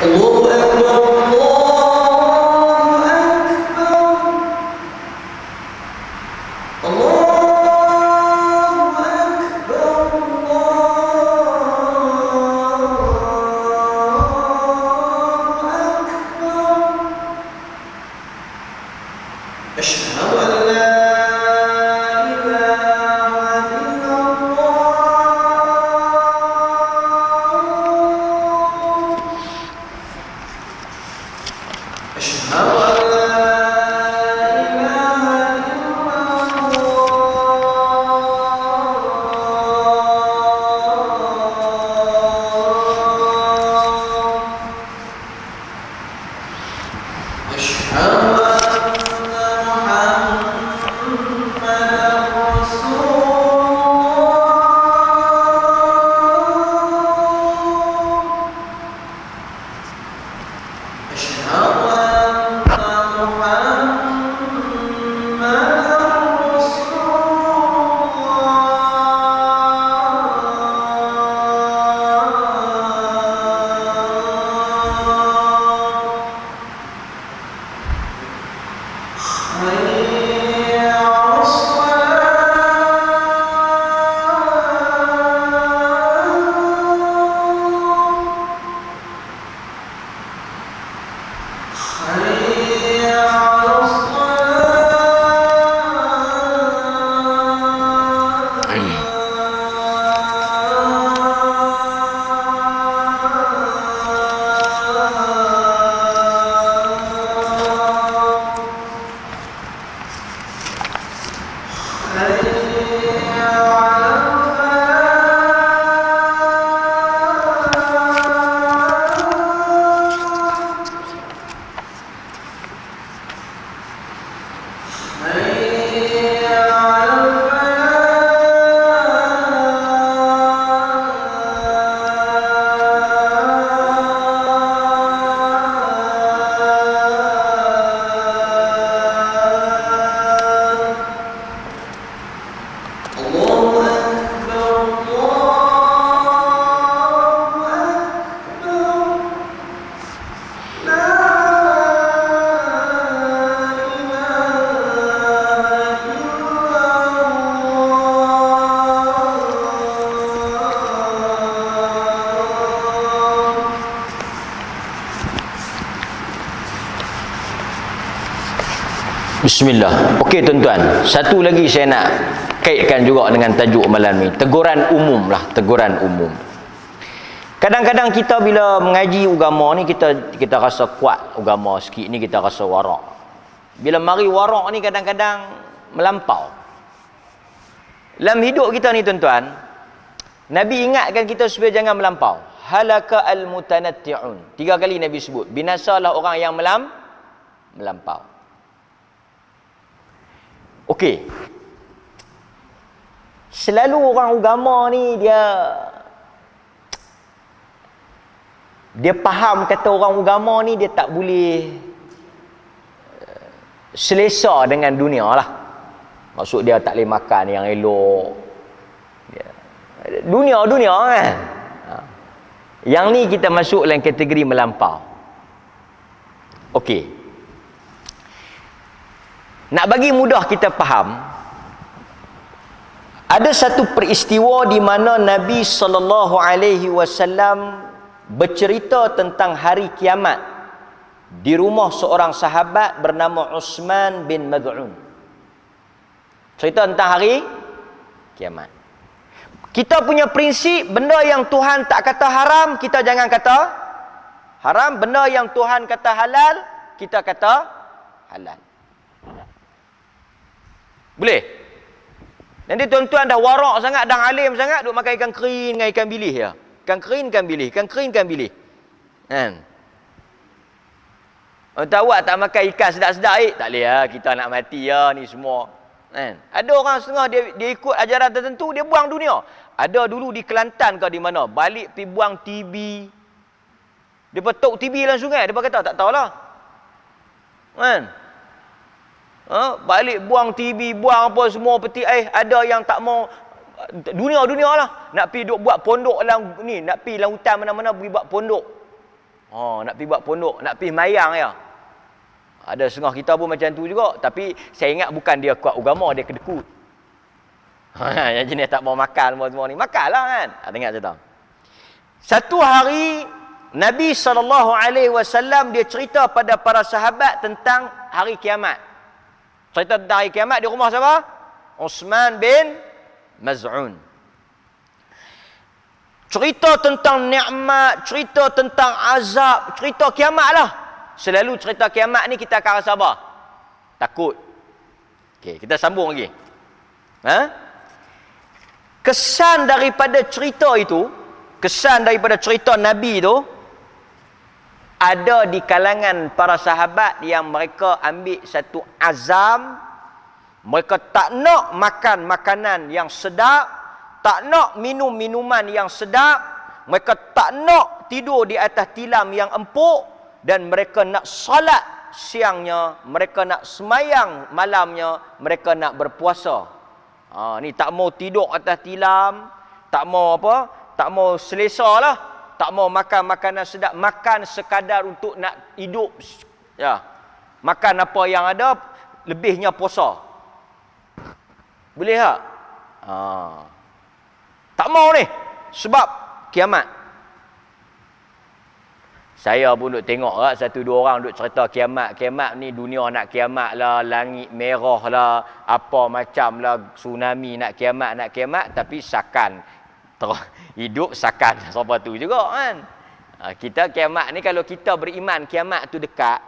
Allahu Akbar. Bismillah. Okey tuan-tuan, satu lagi saya nak kaitkan juga dengan tajuk malam ni. Teguran umum lah, teguran umum. Kadang-kadang kita bila mengaji agama ni kita rasa kuat agama sikit ni, kita rasa warak. Bila mari warak ni kadang-kadang melampau. Dalam hidup kita ni tuan-tuan, Nabi ingatkan kita supaya jangan melampau. Halaka al-mutanatti'un. 3 kali Nabi sebut. Binasalah orang yang melampau. Okey. Selalu orang agama ni dia faham kata orang agama ni dia tak boleh selesa dengan dunia lah. Maksud dia tak boleh makan yang elok. Dunia kan. Yang ni kita masuk dalam kategori melampau. Okey. Nak bagi mudah kita faham, ada satu peristiwa di mana Nabi SAW bercerita tentang hari kiamat di rumah seorang sahabat bernama Uthman bin Mad'un. Cerita tentang hari kiamat. Kita punya prinsip, benda yang Tuhan tak kata haram, kita jangan kata haram. Benda yang Tuhan kata halal, kita kata halal. Boleh? Nanti tuan-tuan dah warak sangat, dah alim sangat, duk makan ikan kering dengan ikan bilis ya. Ikan kering, ikan bilis. Ikan kering, ikan bilis. Kan? Tahu tak makan ikan sedap-sedap tak boleh ya. Kita nak mati ya ni semua. Kan? Ada orang setengah dia ikut ajaran tertentu, dia buang dunia. Ada dulu di Kelantan ke di mana, balik pergi buang TB. Dia petuk TB dalam sungai, dia kata tak tahulah. Kan? Balik buang TB, buang apa semua peti air. Ada yang tak mau dunia lah. Nak pergi duk buat pondok dalam ni, nak pergi dalam hutan mana-mana pergi buat pondok. Nak pergi buat pondok, nak pergi mayang ya. Ada setengah kita pun macam tu juga. Tapi saya ingat bukan dia kuat agama, dia kedekut. Yang jenis tak mau makan semua ni. Makanlah kan. Tengok cerita. Satu hari Nabi SAW dia cerita pada para sahabat tentang hari kiamat. Cerita tentang hari kiamat di rumah siapa? Uthman bin Maz'un. Cerita tentang nikmat, cerita tentang azab, cerita kiamat lah. Selalu cerita kiamat ni kita akan rasa apa? Takut. Okey, kita sambung lagi. Kesan daripada cerita itu, kesan daripada cerita Nabi itu, ada di kalangan para sahabat yang mereka ambil satu azam. Mereka tak nak makan makanan yang sedap, tak nak minum minuman yang sedap, mereka tak nak tidur di atas tilam yang empuk, dan mereka nak salat siangnya, mereka nak semayang malamnya, mereka nak berpuasa. Ni tak mau tidur atas tilam, tak mau apa, tak mau selesa lah, tak mau makan makanan sedap, makan sekadar untuk nak hidup ya. Makan apa yang ada, lebihnya puasa. Boleh tak? Tak mau ni sebab kiamat. Saya pun duk tengok lah, satu dua orang duk cerita kiamat. Kiamat ni dunia nak kiamat lah, langit merah lah, apa macam lah, tsunami nak kiamat. Tapi sakan. Hidup sakan. Siapa tu juga kan. Kita kiamat ni, kalau kita beriman kiamat tu dekat,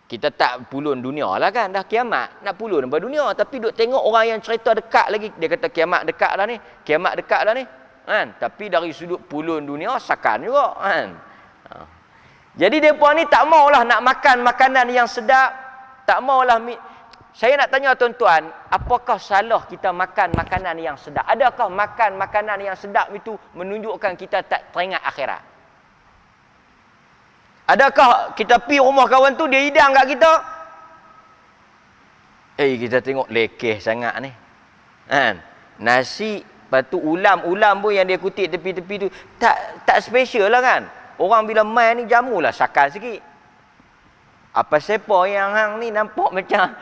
kita tak pulun dunia lah kan. Dah kiamat, nak pulun apa dunia. Tapi duk tengok orang yang cerita dekat lagi. Dia kata kiamat dekat lah ni. Kiamat dekat lah ni. Kan? Tapi dari sudut pulun dunia, sakan juga kan. Jadi mereka ni tak maulah nak makan makanan yang sedap, tak maulah. Saya nak tanya tuan-tuan, apakah salah kita makan makanan yang sedap? Adakah makan makanan yang sedap itu menunjukkan kita tak teringat akhirat? Adakah kita pergi rumah kawan tu, dia hidang kat kita, kita tengok lekeh sangat ni kan? Nasi, lepas tu ulam pun yang dia kutip tepi-tepi tu tak special lah kan. Orang bila main ni jamulah sakal sikit. Apa siapa yang hang ni nampak macam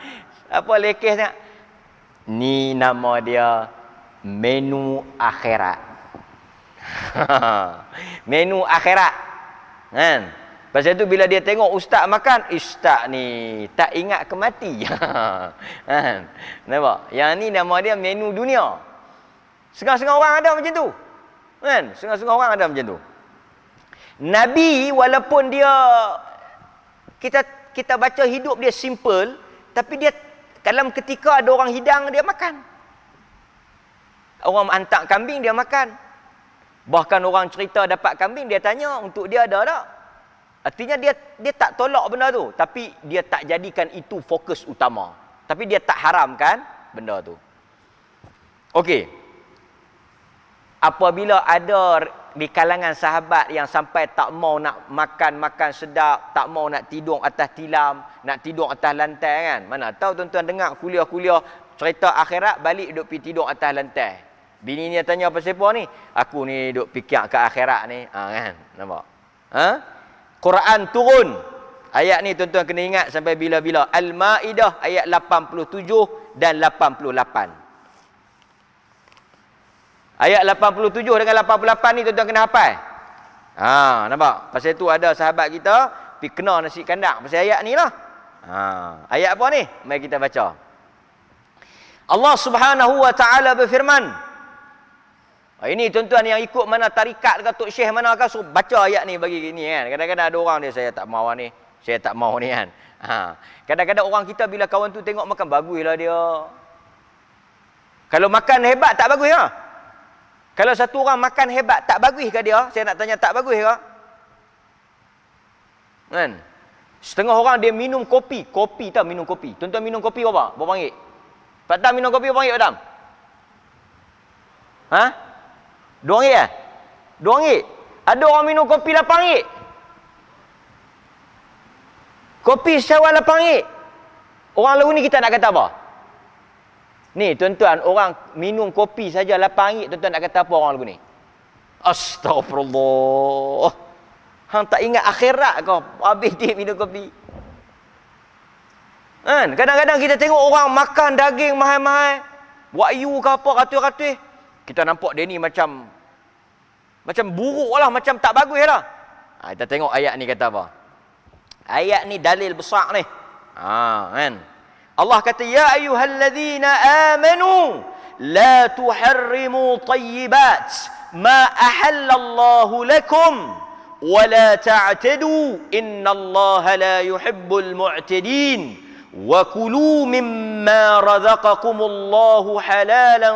apa lekeh sangat. Ni nama dia menu akhirat. Menu akhirat. Kan? Pasal tu bila dia tengok ustaz makan, ustaz ni tak ingat kemati. Kan? Nampak? Yang ni nama dia menu dunia. Setengah-setengah orang ada macam tu. Kan? Setengah-setengah orang ada macam tu. Nabi walaupun dia kita baca hidup dia simple, tapi dia dalam ketika ada orang hidang dia makan. Orang hantar kambing dia makan. Bahkan orang cerita dapat kambing dia tanya untuk dia ada tak? Artinya dia tak tolak benda tu, tapi dia tak jadikan itu fokus utama. Tapi dia tak haramkan benda tu. Okey. Apabila ada di kalangan sahabat yang sampai tak mau nak makan sedap, tak mau nak tidur atas tilam, nak tidur atas lantai kan. Mana tahu tuan-tuan dengar kuliah-kuliah cerita akhirat balik duduk pergi tidur atas lantai. Bini ni tanya apa siapa ni? Aku ni duduk fikir ke akhirat ni. Kan? Nampak? Quran turun. Ayat ni tuan-tuan kena ingat sampai bila-bila. Al-Maidah ayat 87 dan 88. Ayat 87 dengan 88 ni tuan-tuan kena hafal. Nampak? Pasal tu ada sahabat kita pergi kena nasi kandang pasal ayat ni lah. Ayat apa ni? Mari kita baca. Allah Subhanahu wa taala berfirman. Ini tuan-tuan yang ikut mana tarikat ke Tok Syekh mana kan, suruh baca ayat ni bagi ni kan. Kadang-kadang ada orang dia, saya tak mau ni, saya tak mau ni kan. Kadang-kadang orang kita bila kawan tu tengok makan baguslah dia. Kalau makan hebat tak bagus lah. Kalau satu orang makan hebat tak bagus ke dia? Saya nak tanya tak bagus ke? Kan? Setengah orang dia minum kopi. Kopi tau minum kopi. Tuan-tuan minum kopi berapa? Berapa ringgit? Pak Tam minum kopi berapa ringgit Pak Tam? RM2 lah? RM2? Ada orang minum kopi RM8. Kopi sewa RM8. Orang lalu ni kita nak kata apa? Ni tuan-tuan, orang minum kopi saja RM8, tuan-tuan nak kata apa orang lagu ni? Astagfirullah. Hang tak ingat akhirat kau habis dia minum kopi. Kan? Kadang-kadang kita tengok orang makan daging mahal-mahal, wagyu ke apa ratus-ratus. Kita nampak dia ni macam buruk lah, macam tak bagus lah. Kita tengok ayat ni kata apa. Ayat ni dalil besar ni. Kan? Allah kata, Ya ayyuhalladzina amanu, la tuharrimu tayyibat ma ahallallahu lakum, wa la ta'tadu, innallaha la yuhibbul mu'tadin. وَكُلُوا مِمَّا رَزَقَكُمُ اللَّهُ حَلَالًا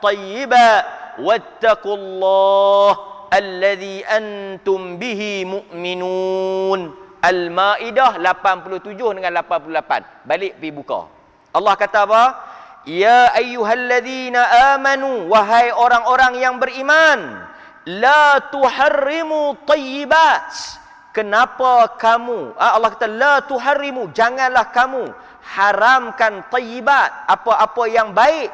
طَيِّبًا وَاتَّقُوا اللَّهَ الَّذِي أَنْتُمْ بِهِ مُؤْمِنُونَ. Al-Maidah 87 dengan 88. Balik pergi buka. Allah kata apa? Ya ayyuhalladzina amanu, wahai orang-orang yang beriman, la tuharrimu tayyibat. Kenapa kamu, Allah kata la tuharrimu, janganlah kamu haramkan tayyibat, apa-apa yang baik,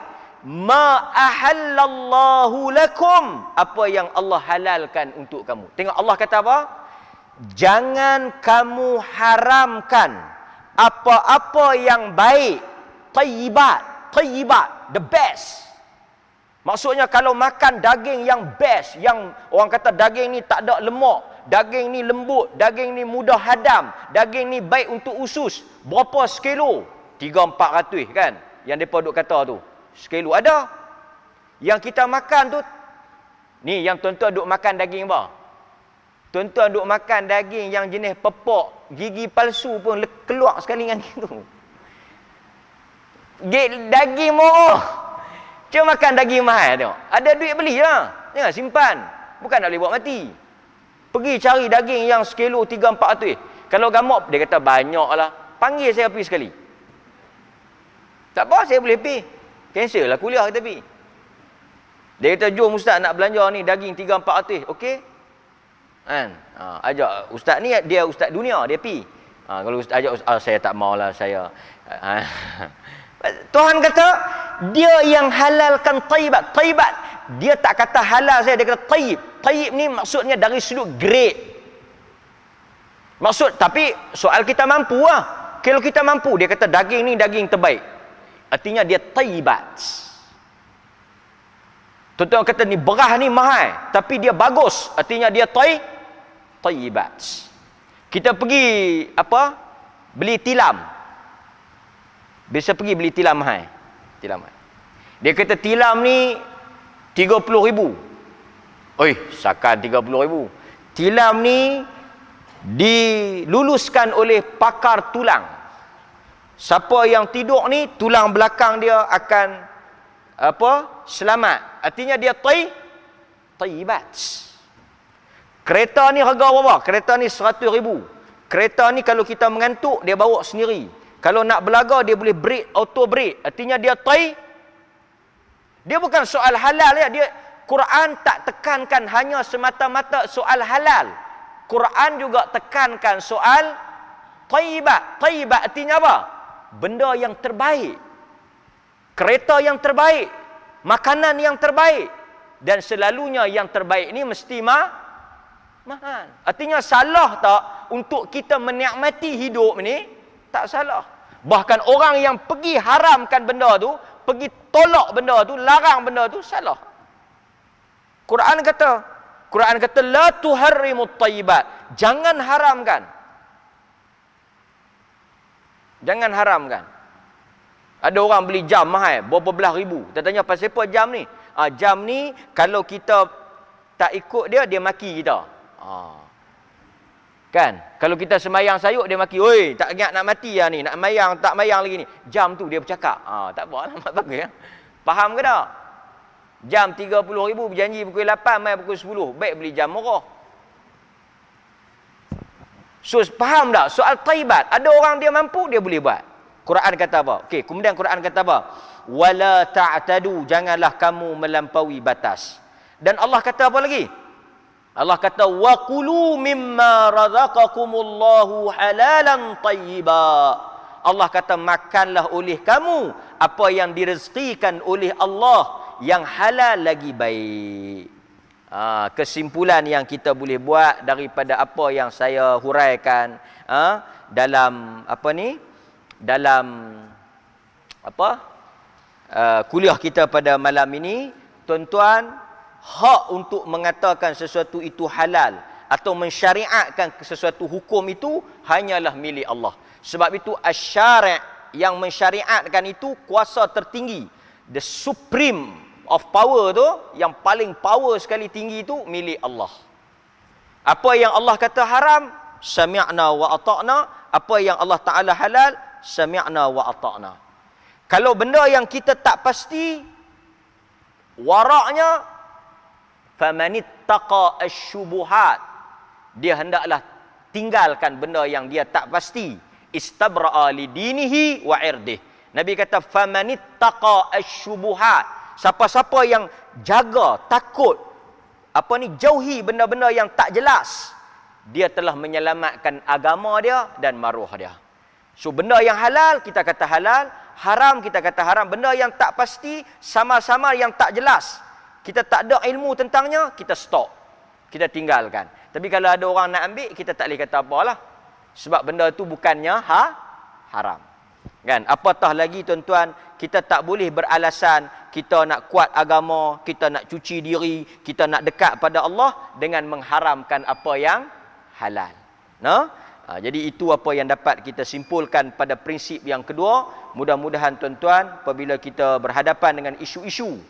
ma ahallallahu lakum, apa yang Allah halalkan untuk kamu. Tengok Allah kata apa? Jangan kamu haramkan apa-apa yang baik, tayyibat, the best. Maksudnya kalau makan daging yang best, yang orang kata daging ni tak ada lemak, daging ni lembut, daging ni mudah hadam, daging ni baik untuk usus. Berapa sekilo? 300-400 kan? Yang mereka duk kata tu. Sekilo ada. Yang kita makan tu, ni yang tuan-tuan duk makan daging apa? Tuan-tuan duk makan daging yang jenis pepok, gigi palsu pun keluar sekali dengan gitu. Daging murah. Cuma makan daging mahal tengok. Ada duit belilah. Jangan simpan. Bukan nak boleh buat mati. Pergi cari daging yang sekilo 300-400. Kalau gamuk, dia kata banyaklah. Panggil saya pergi sekali. Tak apa, saya boleh pergi. Cancel lah kuliah kita pergi. Dia kata, jom ustaz nak belanja ni daging 300-400. Okey? Kan? Ajak ustaz ni, dia ustaz dunia, dia pergi. Kalau ustaz ajak ustaz, saya tak maulah saya. Tuhan kata, dia yang halalkan tayyibat. Tayyibat, dia tak kata halal saya, dia kata tayyib. Tayyib ni maksudnya dari sudut grade. Maksud, tapi soal kita mampu lah. Kalau kita mampu, dia kata daging ni daging terbaik. Artinya dia tayyibat. Tuan-tuan kata ni berah ni mahal, tapi dia bagus. Artinya dia tayyibat. Kita pergi apa? Beli tilam. Biasa pergi beli tilam mahal. Tilam mahal. Dia kata tilam ni 30,000. Oi, sakan 30,000. Tilam ni diluluskan oleh pakar tulang. Siapa yang tidur ni, tulang belakang dia akan apa? Selamat. Artinya dia tayyibat. Kereta ni harga berapa? Kereta ni 100,000. Kereta ni kalau kita mengantuk, dia bawa sendiri. Kalau nak belaga, dia boleh brake, auto brake. Artinya dia Dia bukan soal halal ya. Dia Quran tak tekankan hanya semata-mata soal halal. Quran juga tekankan soal tayyibat. Tayyibat artinya apa? Benda yang terbaik. Kereta yang terbaik. Makanan yang terbaik. Dan selalunya yang terbaik ni mesti mahal. Artinya salah tak untuk kita menikmati hidup ni? Tak salah. Bahkan orang yang pergi haramkan benda tu, pergi tolak benda tu, larang benda tu, salah. Quran kata la tuharrimut tayyibat. Jangan haramkan. Jangan haramkan. Ada orang beli jam mahal, berapa belas ribu. Kita tanya pasal apa jam ni? Jam ni kalau kita tak ikut dia, dia maki kita. Kan? Kalau kita semayang sayuk, dia maki, oi, tak ingat nak mati lah ni, nak mayang, tak mayang lagi ni. Jam tu dia bercakap. Tak apa lah, bagus ya. Faham ke tak? Jam 30,000 berjanji pukul 8, mai pukul 10. Baik beli jam murah. So, faham tak? Soal tayyibat. Ada orang dia mampu, dia boleh buat. Quran kata apa? Okey, kemudian Quran kata apa? Wala ta'tadu, janganlah kamu melampaui batas. Dan Allah kata apa lagi? Allah kata wa qulu mimma razaqakumullahu halalan tayyiba. Allah kata makanlah oleh kamu apa yang direzekikan oleh Allah yang halal lagi baik. Kesimpulan yang kita boleh buat daripada apa yang saya huraikan dalam apa ni? Dalam apa? Kuliah kita pada malam ini, tuan-tuan, hak untuk mengatakan sesuatu itu halal atau mensyariatkan sesuatu hukum itu hanyalah milik Allah. Sebab itu asy-syari' yang mensyariatkan itu kuasa tertinggi, the supreme of power tu, yang paling power sekali tinggi itu milik Allah. Apa yang Allah kata haram, sami'na wa ata'na. Apa yang Allah Ta'ala halal, sami'na wa ata'na. Kalau benda yang kita tak pasti, waraknya famanittaqa asy-syubuhat, dia hendaklah tinggalkan benda yang dia tak pasti. Istabra'a li dinihi wa irdih. Nabi kata famanittaqa asy-syubuhat. Siapa-siapa yang jaga, takut, jauhi benda-benda yang tak jelas, dia telah menyelamatkan agama dia dan maruah dia. So benda yang halal kita kata halal, haram kita kata haram. Benda yang tak pasti, sama-sama yang tak jelas, kita tak ada ilmu tentangnya, kita stop, kita tinggalkan. Tapi kalau ada orang nak ambil, kita tak boleh kata apalah, sebab benda tu bukannya haram. Kan? Apatah lagi tuan-tuan, kita tak boleh beralasan kita nak kuat agama, kita nak cuci diri, kita nak dekat pada Allah dengan mengharamkan apa yang halal. Jadi itu apa yang dapat kita simpulkan pada prinsip yang kedua. Mudah-mudahan tuan-tuan, apabila kita berhadapan dengan isu-isu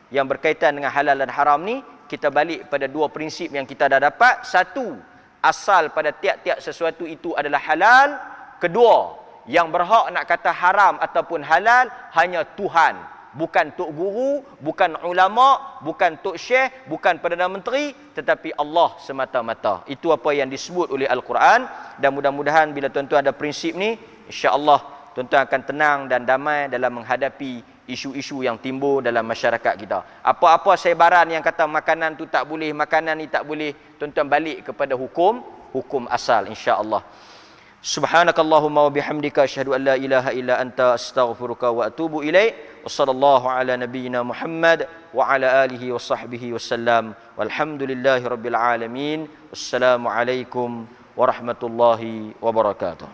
yang berkaitan dengan halal dan haram ni, kita balik pada dua prinsip yang kita dah dapat. Satu, asal pada tiap-tiap sesuatu itu adalah halal. Kedua, yang berhak nak kata haram ataupun halal hanya Tuhan, bukan tok guru, bukan ulama, bukan tok syekh, bukan Perdana Menteri, tetapi Allah semata-mata. Itu apa yang disebut oleh Al-Quran. Dan mudah-mudahan bila tuan-tuan ada prinsip ni, insya-Allah tuan-tuan akan tenang dan damai dalam menghadapi isu-isu yang timbul dalam masyarakat kita. Apa-apa sebaran yang kata makanan tu tak boleh, makanan ni tak boleh, tuan-tuan balik kepada hukum asal, insya-Allah. Subhanakallahumma wa bihamdika asyhadu an la ilaha illa anta astaghfiruka wa atubu ilaik. Wassallallahu ala nabiyyina Muhammad wa ala alihi wa sahbihi wasallam. Walhamdulillahirabbil alamin. Wassalamu alaikum warahmatullahi wabarakatuh.